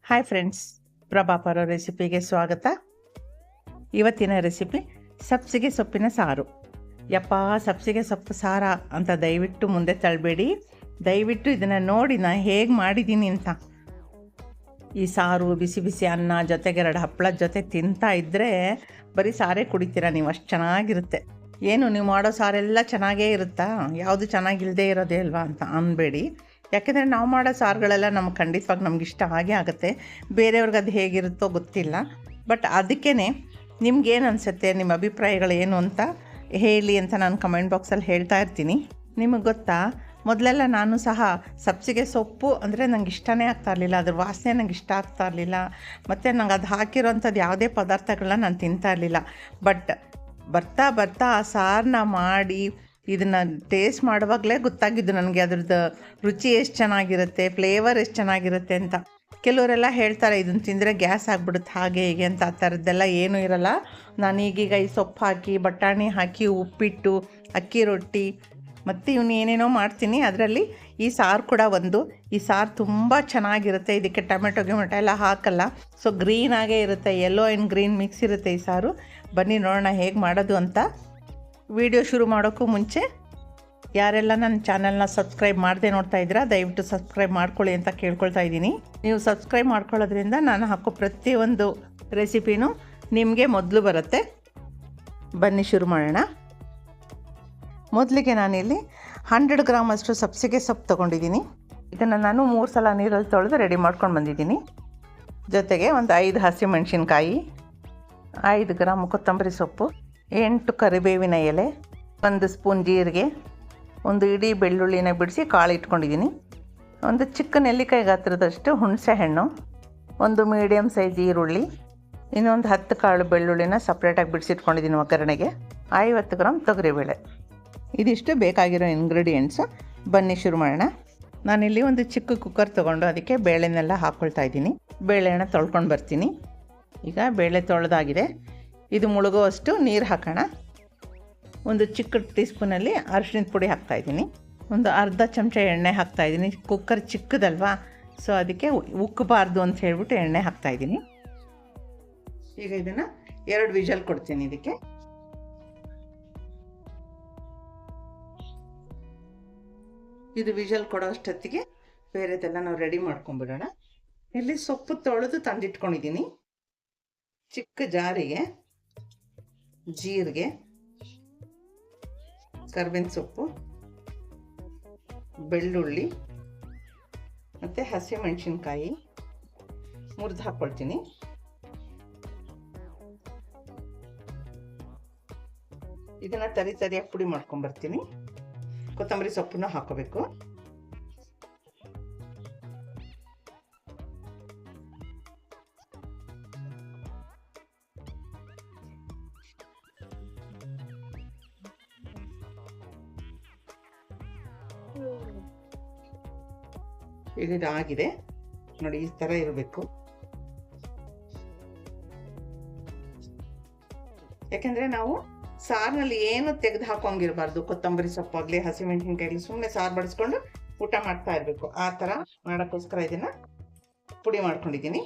Hi friends, ಪ್ರಭಾಪರ ರೆಸಿಪಿಗೆ ಸ್ವಾಗತ. ಇವತ್ತಿನ recipe ಸಬ್ಸಿಗೆ ಸೊಪ್ಪಿನ ಸಾರು. ಯಪ್ಪ, ಸಬ್ಸಿಗೆ ಸೊಪ್ಪು ಸಾರ ಅಂತ ದಯವಿಟ್ಟು ಮುಂದೆ ತಳ್ಳಬೇಡಿ. ದಯವಿಟ್ಟು ಇದನ್ನು ನೋಡಿ ನಾನು ಹೇಗೆ ಮಾಡಿದ್ದೀನಿ ಅಂತ. ಈ ಸಾರು ಬಿಸಿ ಬಿಸಿ ಅನ್ನ ಜೊತೆಗೆ 2 ಹಪ್ಪಳದ ಜೊತೆ ತಿಂತಾ ಇದ್ದರೆ ಬರೀ ಸಾರೇ ಕುಡಿತೀರ ನೀವು, ಅಷ್ಟು ಚೆನ್ನಾಗಿರುತ್ತೆ. ಏನು ನೀವು ಮಾಡೋ ಸಾರೆಲ್ಲ ಚೆನ್ನಾಗೇ ಇರುತ್ತಾ, ಯಾವುದು ಚೆನ್ನಾಗಿಲ್ಲದೆ ಇರೋದೇ ಅಲ್ವಾ ಅಂತ ಅನ್ಬೇಡಿ. ಯಾಕೆಂದರೆ ನಾವು ಮಾಡೋ ಸಾರುಗಳೆಲ್ಲ ನಮ್ಗೆ ಖಂಡಿತವಾಗಿ ನಮ್ಗೆ ಇಷ್ಟ ಆಗೇ ಆಗುತ್ತೆ. ಬೇರೆಯವ್ರಿಗೆ ಅದು ಹೇಗಿರುತ್ತೋ ಗೊತ್ತಿಲ್ಲ. ಬಟ್ ಅದಕ್ಕೇ ನಿಮ್ಗೇನು ಅನಿಸುತ್ತೆ, ನಿಮ್ಮ ಅಭಿಪ್ರಾಯಗಳು ಏನು ಅಂತ ಹೇಳಿ ಅಂತ ನಾನು ಕಮೆಂಟ್ ಬಾಕ್ಸಲ್ಲಿ ಹೇಳ್ತಾ ಇರ್ತೀನಿ. ನಿಮಗೆ ಗೊತ್ತಾ, ಮೊದಲೆಲ್ಲ ನಾನು ಸಹ ಸಬ್ಸಿಗೆ ಸೊಪ್ಪು ಅಂದರೆ ನಂಗೆ ಇಷ್ಟನೇ ಆಗ್ತಾ ಇರಲಿಲ್ಲ, ಅದ್ರ ವಾಸನೆ ನಂಗೆ ಇಷ್ಟ ಆಗ್ತಾ ಇರಲಿಲ್ಲ. ಮತ್ತು ನಂಗೆ ಅದು ಹಾಕಿರೋಂಥದ್ದು ಯಾವುದೇ ಪದಾರ್ಥಗಳನ್ನ ನಾನು ತಿಂತಾ ಇರಲಿಲ್ಲ. ಬಟ್ ಬರ್ತಾ ಬರ್ತಾ ಆ ಸಾರನ್ನ ಮಾಡಿ ಇದನ್ನು ಟೇಸ್ಟ್ ಮಾಡುವಾಗಲೇ ಗೊತ್ತಾಗಿದ್ದು ನನಗೆ ಅದ್ರದ್ದು ರುಚಿ ಎಷ್ಟು ಚೆನ್ನಾಗಿರುತ್ತೆ, ಫ್ಲೇವರ್ ಎಷ್ಟು ಚೆನ್ನಾಗಿರುತ್ತೆ ಅಂತ. ಕೆಲವರೆಲ್ಲ ಹೇಳ್ತಾರೆ ಇದನ್ನು ತಿಂದರೆ ಗ್ಯಾಸ್ ಆಗಿಬಿಡುತ್ತೆ ಹಾಗೆ ಹೀಗೆ ಅಂತ. ಆ ಥರದ್ದೆಲ್ಲ ಏನೂ ಇರಲ್ಲ. ನಾನು ಈಗೀಗ ಈ ಸೊಪ್ಪು ಹಾಕಿ ಬಟಾಣಿ ಹಾಕಿ ಉಪ್ಪಿಟ್ಟು ಅಕ್ಕಿ ರೊಟ್ಟಿ ಮತ್ತು ಇವನು ಏನೇನೋ ಮಾಡ್ತೀನಿ. ಅದರಲ್ಲಿ ಈ ಸಾರು ಕೂಡ ಒಂದು. ಈ ಸಾರು ತುಂಬ ಚೆನ್ನಾಗಿರುತ್ತೆ. ಇದಕ್ಕೆ ಟೊಮೆಟೊ ಎಲ್ಲ ಹಾಕಲ್ಲ. ಸೊ ಗ್ರೀನಾಗೇ ಇರುತ್ತೆ, ಯೆಲ್ಲೋ ಆ್ಯಂಡ್ ಗ್ರೀನ್ ಮಿಕ್ಸ್ ಇರುತ್ತೆ ಈ ಸಾರು. ಬನ್ನಿ ನೋಡೋಣ ಹೇಗೆ ಮಾಡೋದು ಅಂತ. ವಿಡಿಯೋ ಶುರು ಮಾಡೋಕ್ಕೂ ಮುಂಚೆ ಯಾರೆಲ್ಲ ನನ್ನ ಚಾನಲ್ನ ಸಬ್ಸ್ಕ್ರೈಬ್ ಮಾಡದೆ ನೋಡ್ತಾ ಇದ್ದೀರಾ, ದಯವಿಟ್ಟು ಸಬ್ಸ್ಕ್ರೈಬ್ ಮಾಡ್ಕೊಳ್ಳಿ ಅಂತ ಕೇಳ್ಕೊಳ್ತಾ ಇದ್ದೀನಿ. ನೀವು ಸಬ್ಸ್ಕ್ರೈಬ್ ಮಾಡ್ಕೊಳ್ಳೋದ್ರಿಂದ ನಾನು ಹಾಕೋ ಪ್ರತಿಯೊಂದು ರೆಸಿಪಿನೂ ನಿಮಗೆ ಮೊದಲು ಬರುತ್ತೆ. ಬನ್ನಿ ಶುರು ಮಾಡೋಣ. ಮೊದಲಿಗೆ ನಾನಿಲ್ಲಿ 100 ಗ್ರಾಮ್ ಅಷ್ಟು ಸಬ್ಸಿಗೆ ಸೊಪ್ಪು ತೊಗೊಂಡಿದ್ದೀನಿ. ಇದನ್ನು ನಾನು 3 ಸಲ ನೀರಲ್ಲಿ ತೊಳೆದು ರೆಡಿ ಮಾಡ್ಕೊಂಡು ಬಂದಿದ್ದೀನಿ. ಜೊತೆಗೆ ಒಂದು 5 ಹಸಿಮೆಣಸಿನ್ಕಾಯಿ, 5 ಗ್ರಾಮ್ ಕೊತ್ತಂಬರಿ ಸೊಪ್ಪು, 8 ಕರಿಬೇವಿನ ಎಲೆ, 1 ಸ್ಪೂನ್ ಜೀರಿಗೆ, 1 ಇಡೀ ಬೆಳ್ಳುಳ್ಳಿನ ಬಿಡಿಸಿ ಕಾಳು ಇಟ್ಕೊಂಡಿದ್ದೀನಿ, 1 ಚಿಕ್ಕ ನೆಲ್ಲಿಕಾಯಿ ಗಾತ್ರದಷ್ಟು ಹುಣಸೆ ಹಣ್ಣು, 1 ಮೀಡಿಯಮ್ ಸೈಜ್ ಈರುಳ್ಳಿ, ಇನ್ನೊಂದು 10 ಕಾಳು ಬೆಳ್ಳುಳ್ಳಿನ ಸಪ್ರೇಟಾಗಿ ಬಿಡಿಸಿಟ್ಕೊಂಡಿದ್ದೀನಿ ಒಗ್ಗರಣೆಗೆ, 50 ಗ್ರಾಮ್ ತೊಗರಿಬೇಳೆ. ಇದಿಷ್ಟು ಬೇಕಾಗಿರೋ ಇಂಗ್ರೀಡಿಯೆಂಟ್ಸು. ಬನ್ನಿ ಶುರು ಮಾಡೋಣ. ನಾನಿಲ್ಲಿ ಒಂದು ಚಿಕ್ಕ ಕುಕ್ಕರ್ ತೊಗೊಂಡು ಅದಕ್ಕೆ ಬೇಳೆನೆಲ್ಲ ಹಾಕ್ಕೊಳ್ತಾ ಇದ್ದೀನಿ. ಬೇಳೆನ ತೊಳ್ಕೊಂಡು ಬರ್ತೀನಿ. ಈಗ ಬೇಳೆ ತೊಳೆದಾಗಿದೆ. ಇದು ಮುಳುಗುವಷ್ಟು ನೀರು ಹಾಕೋಣ. ಒಂದು ಚಿಕ್ಕ ಟೀ ಸ್ಪೂನಲ್ಲಿ ಅರಿಶಿಣದ ಪುಡಿ ಹಾಕ್ತಾಯಿದ್ದೀನಿ. ಒಂದು ಅರ್ಧ ಚಮಚ ಎಣ್ಣೆ ಹಾಕ್ತಾಯಿದ್ದೀನಿ. ಕುಕ್ಕರ್ ಚಿಕ್ಕದಲ್ವಾ, ಸೊ ಅದಕ್ಕೆ ಉಕ್ಕಬಾರ್ದು ಅಂತ ಹೇಳ್ಬಿಟ್ಟು ಎಣ್ಣೆ ಹಾಕ್ತಾಯಿದ್ದೀನಿ. ಈಗ ಇದನ್ನು 2 ವಿಷಲ್ ಕೊಡ್ತೀನಿ. ಇದಕ್ಕೆ ಇದು ವಿಷಲ್ ಕೊಡೋ ಅಷ್ಟೊತ್ತಿಗೆ ಬೇರೆದೆಲ್ಲ ನಾವು ರೆಡಿ ಮಾಡ್ಕೊಂಬಿಡೋಣ. ಇಲ್ಲಿ ಸೊಪ್ಪು ತೊಳೆದು ತಂದಿಟ್ಕೊಂಡಿದ್ದೀನಿ. ಚಿಕ್ಕ ಜಾರಿಗೆ ಜೀರಿಗೆ, ಕರ್ಬೇವಿನ ಸೊಪ್ಪು, ಬೆಳ್ಳುಳ್ಳಿ ಮತ್ತು ಹಸಿಮೆಣಸಿನ್ಕಾಯಿ ಮುರಿದು ಹಾಕ್ಕೊಳ್ತೀನಿ. ಇದನ್ನು ತರಿಯಾಗಿ ಪುಡಿ ಮಾಡ್ಕೊಂಬರ್ತೀನಿ. ಕೊತ್ತಂಬರಿ ಸೊಪ್ಪನ್ನು ಹಾಕೋಬೇಕು. ಈಗ ಇದಾಗಿದೆ ನೋಡಿ, ಈ ಥರ ಇರಬೇಕು. ಯಾಕೆಂದರೆ ನಾವು ಸಾರಿನಲ್ಲಿ ಏನು ತೆಗೆದು ಹಾಕೋಂಗಿರಬಾರ್ದು. ಕೊತ್ತಂಬರಿ ಸೊಪ್ಪಾಗಲಿ ಹಸಿಮೆಣಸಿನ್ಕಾಯಿ ಸುಮ್ಮನೆ ಸಾರು ಬಡಿಸ್ಕೊಂಡು ಊಟ ಮಾಡ್ತಾ ಇರಬೇಕು. ಆ ಥರ ಮಾಡೋಕ್ಕೋಸ್ಕರ ಇದನ್ನು ಪುಡಿ ಮಾಡ್ಕೊಂಡಿದ್ದೀನಿ.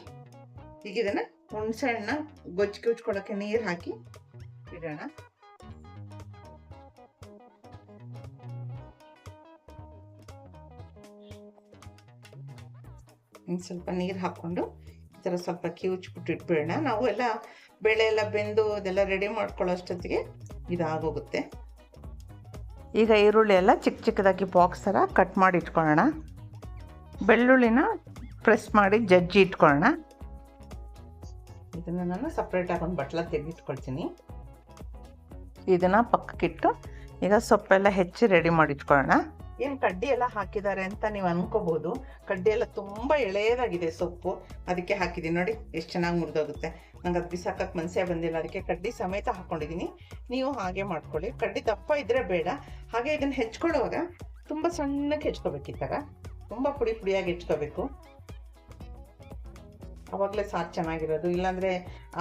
ಈಗ ಇದನ್ನು ಹುಣಸೆ ಹಣ್ಣನ್ನ ಗೊಜ್ಜಿಗೆ ನೀರು ಹಾಕಿ ಇಡೋಣ. ಇನ್ನು ಸ್ವಲ್ಪ ನೀರು ಹಾಕ್ಕೊಂಡು ಈ ಥರ ಸ್ವಲ್ಪ ಕಿವುಚ್ಬಿಟ್ಟು ಇಟ್ಬಿಡೋಣ. ನಾವು ಎಲ್ಲ ಬೇಳೆ ಎಲ್ಲ ಬೆಂದು ಅದೆಲ್ಲ ರೆಡಿ ಮಾಡ್ಕೊಳ್ಳೋ ಅಷ್ಟೊತ್ತಿಗೆ ಇದಾಗೋಗುತ್ತೆ. ಈಗ ಈರುಳ್ಳಿ ಎಲ್ಲ ಚಿಕ್ಕ ಚಿಕ್ಕದಾಗಿ ಬಾಕ್ಸ್ ಥರ ಕಟ್ ಮಾಡಿ ಇಟ್ಕೊಳ್ಳೋಣ. ಬೆಳ್ಳುಳ್ಳಿನ ಪ್ರೆಸ್ ಮಾಡಿ ಜಜ್ಜಿ ಇಟ್ಕೊಳ್ಳೋಣ. ಇದನ್ನು ನಾನು ಸಪ್ರೇಟಾಗಿ ಒಂದು ಬಟ್ಲ ತೆಗೆದಿಟ್ಕೊಳ್ತೀನಿ. ಇದನ್ನು ಪಕ್ಕಕ್ಕಿಟ್ಟು ಈಗ ಸೊಪ್ಪೆಲ್ಲ ಹೆಚ್ಚಿ ರೆಡಿ ಮಾಡಿ ಇಟ್ಕೊಳ್ಳೋಣ. ಏನು ಕಡ್ಡಿ ಎಲ್ಲ ಹಾಕಿದ್ದಾರೆ ಅಂತ ನೀವು ಅನ್ಕೋಬೋದು. ಕಡ್ಡಿ ಎಲ್ಲ ತುಂಬ ಎಳೆಯದಾಗಿದೆ ಸೊಪ್ಪು, ಅದಕ್ಕೆ ಹಾಕಿದ್ದೀನಿ. ನೋಡಿ ಎಷ್ಟು ಚೆನ್ನಾಗಿ ಮುರಿದೋಗುತ್ತೆ. ನಂಗೆ ಅದು ಬಿಸಾಕಕ್ಕೆ ಮನಸ್ಸೇ ಬಂದಿಲ್ಲ, ಅದಕ್ಕೆ ಕಡ್ಡಿ ಸಮೇತ ಹಾಕ್ಕೊಂಡಿದ್ದೀನಿ. ನೀವು ಹಾಗೆ ಮಾಡ್ಕೊಳ್ಳಿ. ಕಡ್ಡಿ ದಪ್ಪ ಇದ್ದರೆ ಬೇಡ. ಹಾಗೆ ಇದನ್ನು ಹೆಚ್ಕೊಳ್ಳುವಾಗ ತುಂಬ ಸಣ್ಣಕ್ಕೆ ಹೆಚ್ಕೋಬೇಕಿತ್ತಾಗ, ತುಂಬ ಪುಡಿ ಪುಡಿಯಾಗಿ ಹೆಚ್ಕೋಬೇಕು. ಅವಾಗಲೇ ಸಾರು ಚೆನ್ನಾಗಿರೋದು. ಇಲ್ಲಾಂದರೆ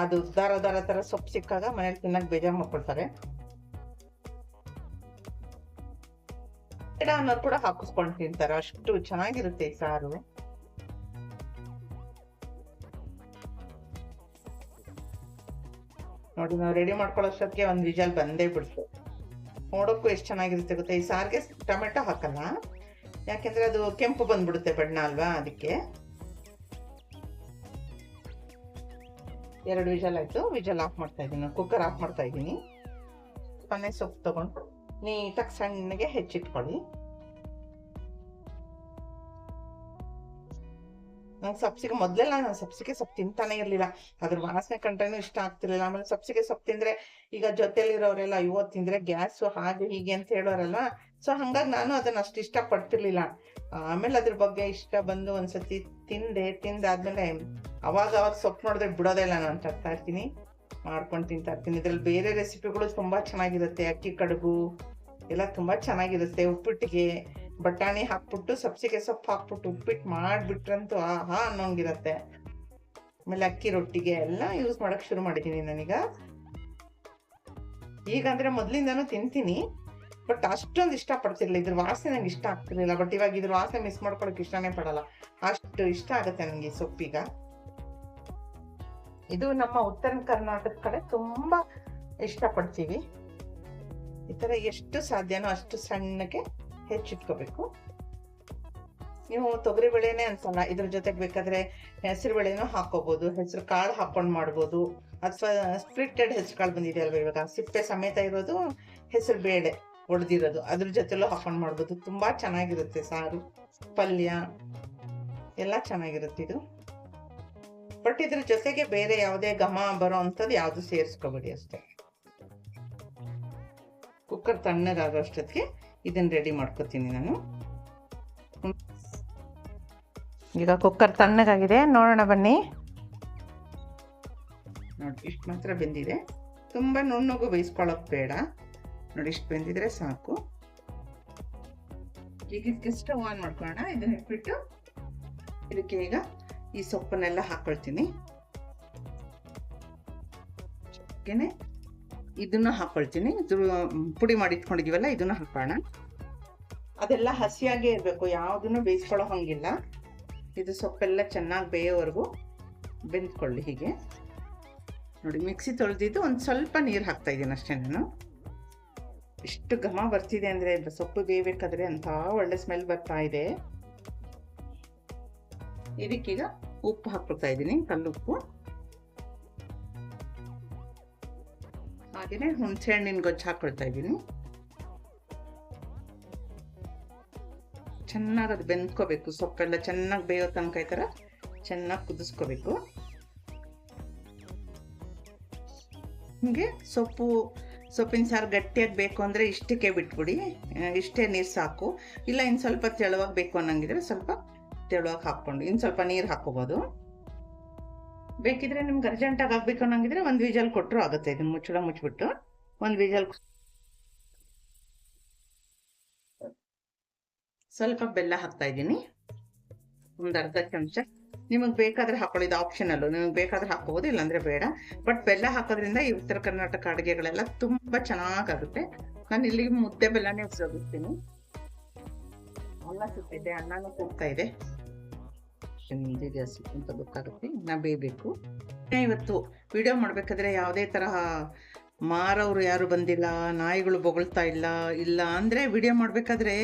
ಅದು ದಾರ ಥರ ಸೊಪ್ಪು ಸಿಕ್ಕಾಗ ಮನೇಲಿ ತಿನ್ನಕ್ಕೆ ಬೇಜಾರು ಮಾಡ್ಕೊಳ್ತಾರೆ. ಅನ್ನೋರು ಕೂಡ ಹಾಕಿಸ್ಕೊಂಡು ತಿಂತಾರೆ, ಅಷ್ಟು ಚೆನ್ನಾಗಿರುತ್ತೆ ಈ ಸಾರು. ನೋಡಿ, ನಾವು ರೆಡಿ ಮಾಡ್ಕೊಳ್ಳೋಷ್ಟೊತ್ತಿಗೆ ಒಂದು ವಿಜಲ್ ಬಂದೇ ಬಿಡ್ತು. ನೋಡೋಕ್ಕೂ ಎಷ್ಟು ಚೆನ್ನಾಗಿರುತ್ತೆ ಗೊತ್ತಾ. ಈ ಸಾರಿಗೆ ಟೊಮೆಟೊ ಹಾಕಲ್ಲ, ಯಾಕೆಂದ್ರೆ ಅದು ಕೆಂಪು ಬಂದ್ಬಿಡುತ್ತೆ ಬಣ್ಣ ಅಲ್ವಾ, ಅದಕ್ಕೆ. 2 ವಿಜಲ್ ಆಯ್ತು. ವಿಜಲ್ ಆಫ್ ಮಾಡ್ತಾ ಇದ್ದೀನಿ, ಕುಕ್ಕರ್ ಆಫ್ ಮಾಡ್ತಾ ಇದ್ದೀನಿ. ಪನ್ನೆ ಸೊಪ್ಪು ತಗೊಂಡು ನೀಟಾಗಿ ಸಣ್ಣಗೆ ಹೆಚ್ಚಿಟ್ಕೊಳ್ಳಿ. ನಂಗೆ ಸಬ್ಸಿಗೆ ಮೊದಲೆಲ್ಲ ನಾನು ಸಬ್ಸಿಗೆ ಸೊಪ್ಪು ತಿಂತಾನೆ ಇರಲಿಲ್ಲ. ಅದ್ರ ವಾಸನೆ ಕಂಡ್ರೇನು ಇಷ್ಟ ಆಗ್ತಿರ್ಲಿಲ್ಲ. ಆಮೇಲೆ ಸಬ್ಸಿಗೆ ಸೊಪ್ಪು ತಿಂದ್ರೆ ಈಗ ಜೊತೆಲಿರೋರೆಲ್ಲ ಅಯ್ಯೋ ತಿಂದ್ರೆ ಗ್ಯಾಸು ಹಾಗೆ ಹೀಗೆ ಅಂತ ಹೇಳೋರಲ್ವಾ. ಸೊ ಹಂಗಾಗಿ ನಾನು ಅದನ್ನ ಅಷ್ಟು ಇಷ್ಟ ಪಡ್ತಿರ್ಲಿಲ್ಲ. ಆಮೇಲೆ ಅದ್ರ ಬಗ್ಗೆ ಇಷ್ಟ ಬಂದು ಒಂದ್ಸತಿ ತಿಂದಾದ್ಮೇಲೆ ಅವಾಗ ಸೊಪ್ಪು ನೋಡಿದ್ರೆ ಬಿಡೋದೇ ಇಲ್ಲ. ನಾನು ತರ್ತಾ ಇರ್ತೀನಿ, ಮಾಡ್ಕೊಂಡು ತಿಂತಾ ಇರ್ತೀನಿ. ಇದ್ರಲ್ಲಿ ಬೇರೆ ರೆಸಿಪಿಗಳು ತುಂಬಾ ಚೆನ್ನಾಗಿರುತ್ತೆ. ಅಕ್ಕಿ ಕಡುಬು ಎಲ್ಲ ತುಂಬಾ ಚೆನ್ನಾಗಿರುತ್ತೆ. ಉಪ್ಪಿಟ್ಟಿಗೆ ಬಟಾಣಿ ಹಾಕ್ಬಿಟ್ಟು ಸಬ್ಸಿಗೆ ಸೊಪ್ಪು ಹಾಕ್ಬಿಟ್ಟು ಉಪ್ಪಿಟ್ಟು ಮಾಡಿಬಿಟ್ರಂತೂ ಆಹಾ ಅನ್ನೋಂಗಿರತ್ತೆ. ಆಮೇಲೆ ಅಕ್ಕಿ ರೊಟ್ಟಿಗೆ ಎಲ್ಲ ಯೂಸ್ ಮಾಡಕ್ ಶುರು ಮಾಡಿದ್ದೀನಿ ನಾನೀಗ. ಈಗ ಅಂದ್ರೆ ಮೊದ್ಲಿಂದಾನು ತಿಂತೀನಿ, ಬಟ್ ಅಷ್ಟೊಂದು ಇಷ್ಟ ಪಡ್ತಿರ್ಲಿಲ್ಲ. ಇದ್ರ ವಾಸನೆ ನಂಗೆ ಇಷ್ಟ ಆಗ್ತಿರ್ಲಿಲ್ಲ. ಬಟ್ ಇವಾಗ ಇದ್ರ ವಾಸನೆ ಮಿಸ್ ಮಾಡ್ಕೊಳಕ್ ಇಷ್ಟನೇ ಪಡಲ್ಲ, ಅಷ್ಟು ಇಷ್ಟ ಆಗುತ್ತೆ ನನಗೆ ಈ ಸೊಪ್ಪೀಗ. ಇದು ನಮ್ಮ ಉತ್ತರ ಕರ್ನಾಟಕ ಕಡೆ ತುಂಬಾ ಇಷ್ಟಪಡ್ತೀವಿ. ಈ ತರ ಎಷ್ಟು ಸಾಧ್ಯನೋ ಅಷ್ಟು ಸಣ್ಣಕ್ಕೆ ಹೆಚ್ಚಿಟ್ಕೋಬೇಕು. ನೀವು ತೊಗರಿ ಬೇಳೆನೆ ಅನ್ಸಲ್ಲ, ಇದ್ರ ಜೊತೆಗೆ ಬೇಕಾದ್ರೆ ಹೆಸರು ಬೇಳೆನೂ ಹಾಕೋಬಹುದು, ಹೆಸರು ಕಾಳು ಹಾಕೊಂಡು ಮಾಡ್ಬೋದು. ಅಥವಾ ಸ್ಪ್ಲಿಟೆಡ್ ಹೆಸರು ಕಾಳು ಬಂದಿದೆ ಅಲ್ವಾ ಇವಾಗ, ಸಿಪ್ಪೆ ಸಮೇತ ಇರೋದು ಹೆಸರು ಬೇಳೆ ಒಡೆದಿರೋದು, ಅದ್ರ ಜೊತೆಲೂ ಹಾಕೊಂಡು ಮಾಡ್ಬೋದು. ತುಂಬಾ ಚೆನ್ನಾಗಿರುತ್ತೆ. ಸಾರು ಪಲ್ಯ ಎಲ್ಲ ಚೆನ್ನಾಗಿರುತ್ತೆ ಇದು. ಬಟ್ ಇದ್ರ ಜೊತೆಗೆ ಬೇರೆ ಯಾವುದೇ ಘಮ ಬರೋ ಅಂಥದ್ದು ಯಾವುದು ಸೇರಿಸ್ಕೋಬೇಡಿ ಅಷ್ಟೇ. ಕುಕ್ಕರ್ ತಣ್ಣಗಾಗೋ ಅಷ್ಟೊತ್ತಿಗೆ ಇದನ್ನ ರೆಡಿ ಮಾಡ್ಕೋತೀನಿ ನಾನು. ಈಗ ಕುಕ್ಕರ್ ತಣ್ಣಗಾಗಿದೆ, ನೋಡೋಣ ಬನ್ನಿ. ನೋಡಿ ಇಷ್ಟು ಮಾತ್ರ ಬೆಂದಿದೆ, ತುಂಬಾ ನುಣ್ಣಗೂ ಬೇಯಿಸ್ಕೊಳ್ಳೋಕೆ ಬೇಡ. ನೋಡಿ ಇಷ್ಟು ಬೆಂದಿದ್ರೆ ಸಾಕು. ಈಗ ಇದಕ್ಕೆ ಸ್ಟವ್ ಆನ್ ಮಾಡ್ಕೊಳ್ಳೋಣ. ಇದನ್ನ ಇಟ್ಬಿಟ್ಟು ಇದಕ್ಕೆ ಈಗ ಈ ಸೊಪ್ಪನ್ನೆಲ್ಲ ಹಾಕೊಳ್ತೀನಿ. ಇದನ್ನ ಹಾಕೊಳ್ತೀನಿ. ಪುಡಿ ಮಾಡಿ ಇಟ್ಕೊಂಡಿದೀವಲ್ಲ ಇದನ್ನ ಹಾಕೋಣ. ಅದೆಲ್ಲ ಹಸಿಯಾಗೇ ಇರಬೇಕು, ಯಾವುದನ್ನು ಬೇಯಿಸ್ಕೊಳ್ಳೋ ಹಂಗಿಲ್ಲ. ಇದು ಸೊಪ್ಪೆಲ್ಲ ಚೆನ್ನಾಗಿ ಬೇಯೋವರೆಗೂ ಬೆಂದ್ಕೊಳ್ಳಿ. ಹೀಗೆ ನೋಡಿ, ಮಿಕ್ಸಿ ತೊಳೆದಿದ್ದು ಒಂದು ಸ್ವಲ್ಪ ನೀರು ಹಾಕ್ತಾ ಇದ್ದೀನಿ ಅಷ್ಟೇ ನಾನು. ಇಷ್ಟು ಘಮ ಬರ್ತಿದೆ ಅಂದ್ರೆ ಸೊಪ್ಪು ಬೇಯಬೇಕಾದ್ರೆ ಅಂತ ಒಳ್ಳೆ ಸ್ಮೆಲ್ ಬರ್ತಾ ಇದೆ. ಇದಕ್ಕೀಗ ಉಪ್ಪು ಹಾಕ್ಕೊಳ್ತಾ ಇದ್ದೀನಿ, ಕಲ್ಲುಪ್ಪು. ಹಾಗೇನೆ ಹುಣಸೆ ಹಣ್ಣಿನ ಗೊಜ್ಜು ಹಾಕೊಳ್ತಾ ಇದ್ದೀನಿ. ಚೆನ್ನಾಗಿ ಅದು ಬೆಂದ್ಕೋಬೇಕು. ಸೊಪ್ಪೆಲ್ಲ ಚೆನ್ನಾಗಿ ಬೇಯೋ ತನಕ ಈ ಥರ ಚೆನ್ನಾಗಿ ಕುದಿಸ್ಕೋಬೇಕು. ಹಿಂಗೆ ಸೊಪ್ಪಿನ ಸಾರು ಗಟ್ಟಿಯಾಗಿ ಬೇಕು ಅಂದರೆ ಇಷ್ಟಕ್ಕೆ ಬಿಟ್ಬಿಡಿ, ಇಷ್ಟೇ ನೀರು ಸಾಕು. ಇಲ್ಲ ಇನ್ನು ಸ್ವಲ್ಪ ತೆಳುವಾಗಿ ಬೇಕು ಅನ್ನಂಗಿದ್ರೆ ಸ್ವಲ್ಪ ತೆಳುವಾಗಿ ಹಾಕ್ಕೊಂಡು ಇನ್ನು ಸ್ವಲ್ಪ ನೀರು ಹಾಕೋಬೋದು. ಬೇಕಿದ್ರೆ ನಿಮ್ಗೆ ಅರ್ಜೆಂಟಾಗಿ ಆಗ್ಬೇಕು ಅನ್ನಂಗಿದ್ರೆ ಒಂದು ವಿಜಲ್ ಕೊಟ್ಟರು ಆಗುತ್ತೆ. ಇದನ್ನ ಮುಚ್ಚಿಬಿಟ್ಟು ಒಂದು ವಿಜಲ್. ಸ್ವಲ್ಪ ಬೆಲ್ಲ ಹಾಕ್ತಾ ಇದ್ದೀನಿ, ಒಂದು ಅರ್ಧ ಚಮಚ. ನಿಮಗೆ ಬೇಕಾದ್ರೆ ಹಾಕೊಳ್ಳಿ, ಇದು ಆಪ್ಷನಲ್ಲು. ನಿಮಗೆ ಬೇಕಾದ್ರೆ ಹಾಕೋಬೋದು, ಇಲ್ಲಾಂದ್ರೆ ಬೇಡ. ಬಟ್ ಬೆಲ್ಲ ಹಾಕೋದ್ರಿಂದ ಈ ಉತ್ತರ ಕರ್ನಾಟಕ ಅಡುಗೆಗಳೆಲ್ಲ ತುಂಬಾ ಚೆನ್ನಾಗಾಗುತ್ತೆ. ನಾನು ಇಲ್ಲಿ ಮುದ್ದೆ ಬೆಲ್ಲನೇ ಉಪಯೋಗಿಸ್ತೀನಿ. ಅನ್ನ ಸುತ್ತಿದೆ, ಅನ್ನನೂ ಕೂಗ್ತಾ ಇದೆ. ಅಂತ ಗೊತ್ತಾಗುತ್ತೆ, ಇನ್ನ ಬೇಯಬೇಕು. ಇವತ್ತು ವಿಡಿಯೋ ಮಾಡ್ಬೇಕಾದ್ರೆ ಯಾವುದೇ ತರಹ ಮಾರವರು ಯಾರು ಬಂದಿಲ್ಲ, ನಾಯಿಗಳು ಬೊಗಳ್ತಾ ಇಲ್ಲ ಅಂದ್ರೆ ವಿಡಿಯೋ ಮಾಡ್ಬೇಕಾದ್ರೆ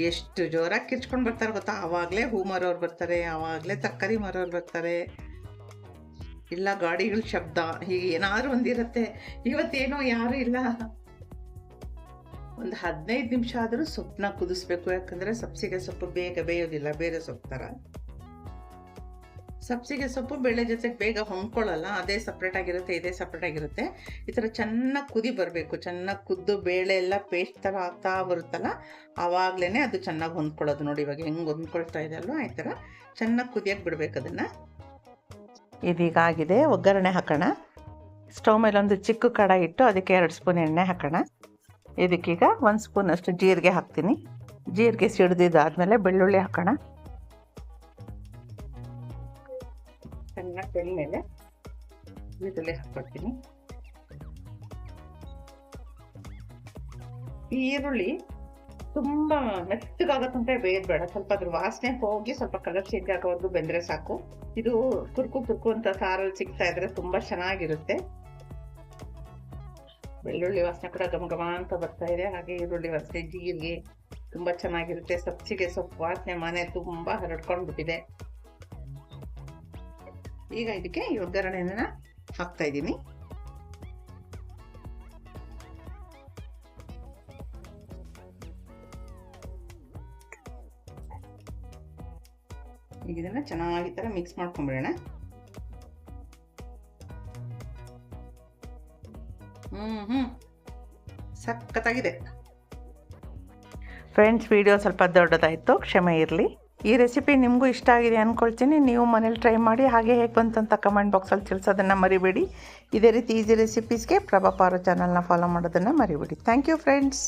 ಎಷ್ಟು ಜೋರಾಗಿ ಕಿರ್ಚ್ಕೊಂಡು ಬರ್ತಾರೆ ಗೊತ್ತಾ. ಆವಾಗಲೇ ಹೂ ಮಾರೋರು ಬರ್ತಾರೆ, ಆವಾಗಲೇ ತರಕಾರಿ ಮಾರೋರು ಬರ್ತಾರೆ, ಇಲ್ಲ ಗಾಡಿಗಳ ಶಬ್ದ, ಹೀಗೆ ಏನಾದ್ರು ಒಂದಿರುತ್ತೆ. ಇವತ್ತೇನೋ ಯಾರು ಇಲ್ಲ. ಒಂದು 15 ನಿಮಿಷ ಆದರೂ ಸೊಪ್ಪನ್ನ ಕುದಿಸ್ಬೇಕು. ಯಾಕಂದ್ರೆ ಸಬ್ಸಿಗೆ ಸೊಪ್ಪು ಬೇಗ ಬೇಯೋದಿಲ್ಲ ಬೇರೆ ಸೊಪ್ಪು ಥರ. ಸಬ್ಸಿಗೆ ಸೊಪ್ಪು ಬೇಳೆ ಜೊತೆಗೆ ಬೇಗ ಹೊಂದ್ಕೊಳ್ಳಲ್ಲ, ಅದೇ ಸಪ್ರೇಟ್ ಆಗಿರುತ್ತೆ, ಇದೇ ಸಪ್ರೇಟ್ ಆಗಿರುತ್ತೆ. ಈ ಥರ ಚೆನ್ನಾಗಿ ಕುದಿ ಬರಬೇಕು. ಚೆನ್ನಾಗಿ ಕುದ್ದು ಬೇಳೆ ಎಲ್ಲ ಪೇಸ್ಟ್ ಥರ ಆಗ್ತಾ ಬರುತ್ತಲ್ಲ, ಆವಾಗಲೇ ಅದು ಚೆನ್ನಾಗಿ ಹೊಂದ್ಕೊಳ್ಳೋದು. ನೋಡಿ ಇವಾಗ ಹೆಂಗೆ ಹೊಂದ್ಕೊಳ್ತಾ ಇದೆ ಅಲ್ವಾ, ಈ ಥರ ಚೆನ್ನಾಗಿ ಕುದಿಯಕ್ಕೆ ಬಿಡ್ಬೇಕು ಅದನ್ನು. ಇದೀಗ ಆಗಿದೆ. ಒಗ್ಗರಣೆ ಹಾಕೋಣ. ಸ್ಟವ್ ಮೇಲೆ ಒಂದು ಚಿಕ್ಕ ಕಡಾಯಿ ಇಟ್ಟು ಅದಕ್ಕೆ 2 ಸ್ಪೂನ್ ಎಣ್ಣೆ ಹಾಕೋಣ. ಇದಕ್ಕೀಗ 1 ಸ್ಪೂನ್ ಅಷ್ಟು ಜೀರಿಗೆ ಹಾಕ್ತೀನಿ. ಜೀರಿಗೆ ಸಿಡಿದಿದ್ದಾದ್ಮೇಲೆ ಬೆಳ್ಳುಳ್ಳಿ ಹಾಕೋಣ. ಚೆನ್ನಾಗಿ ಬೆಂದ್ಮೇಲೆ ಈರುಳ್ಳಿ ಹಾಕ್ಕೊಳ್ತೀನಿ. ಈ ಈರುಳ್ಳಿ ತುಂಬಾ ಮೆತ್ತಗಾಗತ್ತಂತೆ ಬೇಯೋದು ಬೇಡ. ಸ್ವಲ್ಪ ಅದ್ರ ವಾಸನೆ ಹೋಗಿ ಸ್ವಲ್ಪ ಕಲರ್ ಚೇಂಜ್ ಆಗೋವರೆಗೂ ಬೆಂದ್ರೆ ಸಾಕು. ಇದು ಕುರ್ಕು ಅಂತ ಸಾರಲ್ಲಿ ಸಿಗ್ತಾ ಇದ್ರೆ ತುಂಬಾ ಚೆನ್ನಾಗಿರುತ್ತೆ. ಬೆಳ್ಳುಳ್ಳಿ ವಾಸನೆ ಕೂಡ ಘಮ ಘಮ ಅಂತ ಬರ್ತಾ ಇದೆ. ಹಾಗೆ ಈರುಳ್ಳಿ ವಾಸನೆ, ಜೀರಿಗೆ ತುಂಬ ಚೆನ್ನಾಗಿರುತ್ತೆ. ಸಬ್ಸಿಗೆ ಸೊಪ್ಪು ವಾಸನೆ ಮನೆ ತುಂಬ ಹರಡ್ಕೊಂಡ್ಬಿಟ್ಟಿದೆ. ಈಗ ಇದಕ್ಕೆ ಈ ಒಗ್ಗರಣೆನ ಹಾಕ್ತಾ ಇದ್ದೀನಿ. ಈಗ ಇದನ್ನ ಚೆನ್ನಾಗಿ ತರ ಮಿಕ್ಸ್ ಮಾಡ್ಕೊಂಡ್ಬಿಡೋಣ. ಸಖತ್ತಾಗಿದೆ ಫ್ರೆಂಡ್ಸ್. ವಿಡಿಯೋ ಸ್ವಲ್ಪ ದೊಡ್ಡದಾಯಿತು, ಕ್ಷಮೆ ಇರಲಿ. ಈ ರೆಸಿಪಿ ನಿಮಗೂ ಇಷ್ಟ ಆಗಿದೆ ಅಂದ್ಕೊಳ್ತೀನಿ. ನೀವು ಮನೇಲಿ ಟ್ರೈ ಮಾಡಿ, ಹಾಗೆ ಹೇಗೆ ಬಂತು ಅಂತ ಕಮೆಂಟ್ ಬಾಕ್ಸಲ್ಲಿ ತಿಳಿಸೋದನ್ನು ಮರಿಬೇಡಿ. ಇದೇ ರೀತಿ ಈಸಿ ರೆಸಿಪೀಸ್ಗೆ ಪ್ರಭಾ ಪಾರು ಚಾನಲ್ನ ಫಾಲೋ ಮಾಡೋದನ್ನು ಮರಿಬೇಡಿ. Thank you friends.